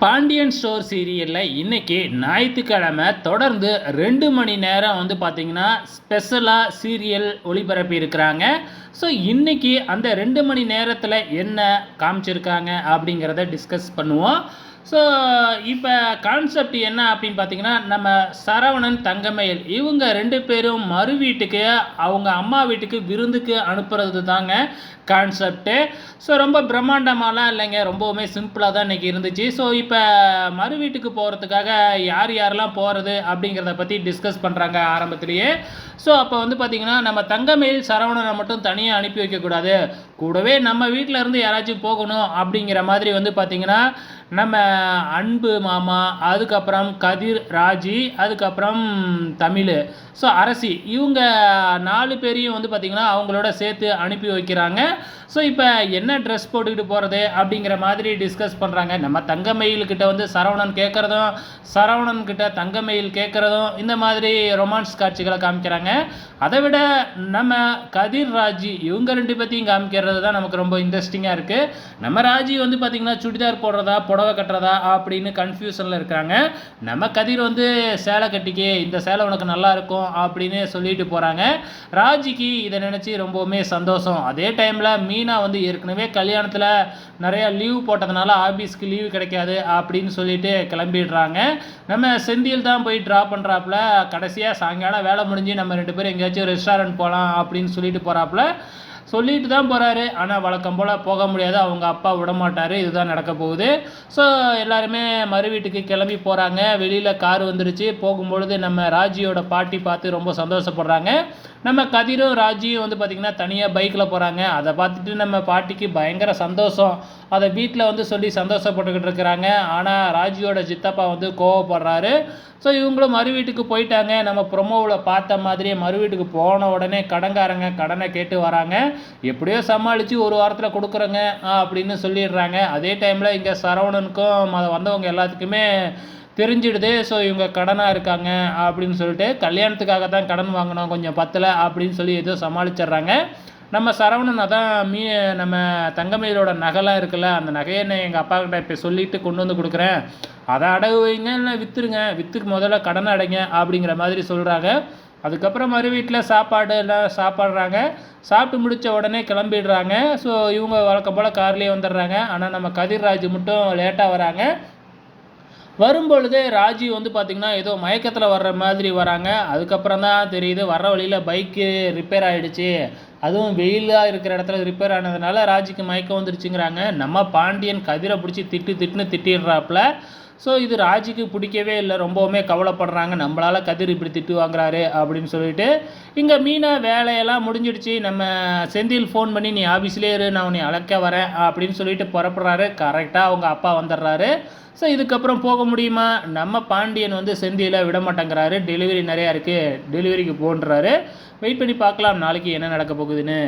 Pandian store சீரியலில் இன்றைக்கி ஞாயிற்றுக்கிழமை தொடர்ந்து 2 மணி நேரம் பார்த்திங்கன்னா ஸ்பெஷலாக சீரியல் ஒளிபரப்பி இருக்கிறாங்க. ஸோ இன்றைக்கி அந்த 2 மணி நேரத்தில் என்ன காமிச்சிருக்காங்க அப்படிங்கிறத டிஸ்கஸ் பண்ணுவோம். ஸோ இப்போ கான்செப்ட் என்ன அப்படின்னு பார்த்தீங்கன்னா, நம்ம சரவணன், தங்கமயில் இவங்க 2 பேரும் மறு வீட்டுக்கு அவங்க அம்மா வீட்டுக்கு விருந்துக்கு அனுப்புறது தாங்க கான்செப்ட்டு. ஸோ ரொம்ப பிரம்மாண்டமாலாம் இல்லைங்க, ரொம்பவுமே சிம்பிளாக தான் இன்றைக்கி இருந்துச்சு. ஸோ இப்போ மறு வீட்டுக்கு போகிறதுக்காக யாரெல்லாம் போகிறது அப்படிங்கிறத பற்றி டிஸ்கஸ் பண்ணுறாங்க ஆரம்பத்திலேயே. ஸோ அப்போ பார்த்திங்கன்னா, நம்ம தங்கமயில் சரவணனை மட்டும் தனியாக அனுப்பி வைக்கக்கூடாது, கூடவே நம்ம வீட்டில் இருந்து யாராச்சும் போகணும் அப்படிங்கிற மாதிரி பார்த்திங்கன்னா, நம்ம அன்பு மாமா, அதுக்கப்புறம் கதிர், ராஜி, அதுக்கப்புறம் தமிழ், ஸோ அரசி, இவங்க 4 பேரையும் பார்த்திங்கன்னா அவங்களோட சேர்த்து அனுப்பி வைக்கிறாங்க. ஸோ இப்போ என்ன ட்ரெஸ் போட்டுக்கிட்டு போகிறது அப்படிங்கிற மாதிரி டிஸ்கஸ் பண்ணுறாங்க. நம்ம தங்கமயில்கிட்ட சரவணன் கேட்குறதும், சரவணன்கிட்ட தங்கமயில் கேட்குறதும், இந்த மாதிரி ரொமான்ஸ் காட்சிகளை காமிக்கிறாங்க. அதை விட நம்ம கதிர், ராஜி இவங்க 2 பேர்த்தையும் காமிக்கிறது தான் நமக்கு ரொம்ப இன்ட்ரெஸ்டிங்காக இருக்குது. நம்ம ராஜி பார்த்திங்கன்னா சுடிதார் போடுறதா புடவை கட்டுறதா அப்படின்னு கன்ஃபியூஷனில் இருக்காங்க. நம்ம கதிர் சேலை கட்டிக்கு, இந்த சேலை உனக்கு நல்லா இருக்கும் அப்படின்னு சொல்லிட்டு போகிறாங்க. ராஜிக்கு இதை நினச்சி ரொம்பவுமே சந்தோஷம். அதே டைமில் மீனா ஏற்கனவே கல்யாணத்தில் நிறையா லீவ் போட்டதுனால ஆஃபீஸ்க்கு லீவு கிடைக்காது அப்படின்னு சொல்லிட்டு கிளம்பிடுறாங்க. நம்ம செந்தில் தான் போய் ட்ரா பண்ணுறாப்புல. கடைசியாக சாயங்காலம் வேலை முடிஞ்சு நம்ம 2 பேரும் எங்கேயாச்சும் ரெஸ்டாரண்ட் போகலாம் அப்படின்னு சொல்லிட்டு போகிறாப்புல. சொல்லிட்டு தான் போகிறாரு, ஆனால் வழக்கம் போல் போக முடியாது, அவங்க அப்பா விடமாட்டார். இதுதான் நடக்க போகுது. ஸோ எல்லாருமே மறு வீட்டுக்கு கிளம்பி போகிறாங்க. வெளியில் கார் வந்துருச்சு. போகும்பொழுது நம்ம ராஜியோட பாட்டி பார்த்து ரொம்ப சந்தோஷப்படுறாங்க. நம்ம கதிரும் ராஜியும் பார்த்திங்கன்னா தனியாக பைக்கில் போகிறாங்க. அதை பார்த்துட்டு நம்ம பாட்டிக்கு பயங்கர சந்தோஷம். அதை வீட்டில் சொல்லி சந்தோஷப்பட்டுக்கிட்டு இருக்கிறாங்க. ஆனால் ராஜியோட சித்தப்பா கோவப்படுறாரு. ஸோ இவங்களும் மறு வீட்டுக்கு போயிட்டாங்க. நம்ம ப்ரொமோவில் பார்த்த மாதிரியே மறு வீட்டுக்கு போன உடனே கடன்காரங்க கடனை கேட்டு வராங்க. எப்படியோ சமாளித்து ஒரு வாரத்தில் கொடுக்குறேங்க அப்படின்னு சொல்லிடுறாங்க. அதே டைமில் இங்கே சரவணனுக்கும் வந்தவங்க எல்லாத்துக்குமே தெரிஞ்சிடுது. ஸோ இவங்க கடனாக இருக்காங்க அப்படின்னு சொல்லிட்டு, கல்யாணத்துக்காக தான் கடன் வாங்கினோம், கொஞ்சம் பத்தலை அப்படின்னு சொல்லி ஏதோ சமாளிச்சிட்றாங்க. நம்ம சரவணன் அதான் நம்ம தங்கமயிலோட நகைலாம் இருக்குல்ல, அந்த நகையை எங்கள் அப்பா கிட்ட இப்போ சொல்லிவிட்டு கொண்டு கொடுக்குறேன், அதை அடகு வைங்க, இல்லை விற்றுருங்க, விற்றுக்கு முதல்ல கடன் அடைங்க அப்படிங்கிற மாதிரி சொல்கிறாங்க. அதுக்கப்புறம் மறு வீட்டில் சாப்பாடு எல்லாம் சாப்பிட்றாங்க. சாப்பிட்டு முடித்த உடனே கிளம்பிடுறாங்க. ஸோ இவங்க வழக்கம் போல் கார்லேயே வந்துடுறாங்க. ஆனால் நம்ம கதிர்ராஜ் மட்டும் லேட்டாக வராங்க. வரும்பொழுது ராஜி பார்த்திங்கன்னா ஏதோ மயக்கத்தில் வர்ற மாதிரி வராங்க. அதுக்கப்புறம் தான் தெரியுது வர்ற வழியில் பைக்கு ரிப்பேர் ஆகிடுச்சு, அதுவும் வெயிலாக இருக்கிற இடத்துல ரிப்பேர் ஆனதுனால ராஜிக்கு மயக்கம் வந்துருச்சுங்கிறாங்க. நம்ம பாண்டியன் கதிரை பிடிச்சி திட்டிடுறாப்புல. ஸோ இது ராஜிக்கு பிடிக்கவே இல்லை, ரொம்பவுமே கவலைப்படுறாங்க. நம்மளால் கதிர் இப்படி திட்டு வாங்குறாரு அப்படின்னு சொல்லிட்டு. இங்கே மீனா வேலையெல்லாம் முடிஞ்சிடுச்சு. நம்ம செந்தில் ஃபோன் பண்ணி நீ ஆஃபீஸ்லேயே இரு, நான் உன்னை அழைக்க வரேன் அப்படின்னு சொல்லிட்டு புறப்படுறாரு. கரெக்டாக அவங்க அப்பா வந்துடுறாரு. ஸோ இதுக்கப்புறம் போக முடியுமா? நம்ம பாண்டியன் செந்திலை விட மாட்டேங்கிறாரு. டெலிவரி நிறையா இருக்குது, டெலிவரிக்கு போன்றாரு. வெயிட் பண்ணி பார்க்கலாம் நாளைக்கு என்ன நடக்க போகுதுன்னு.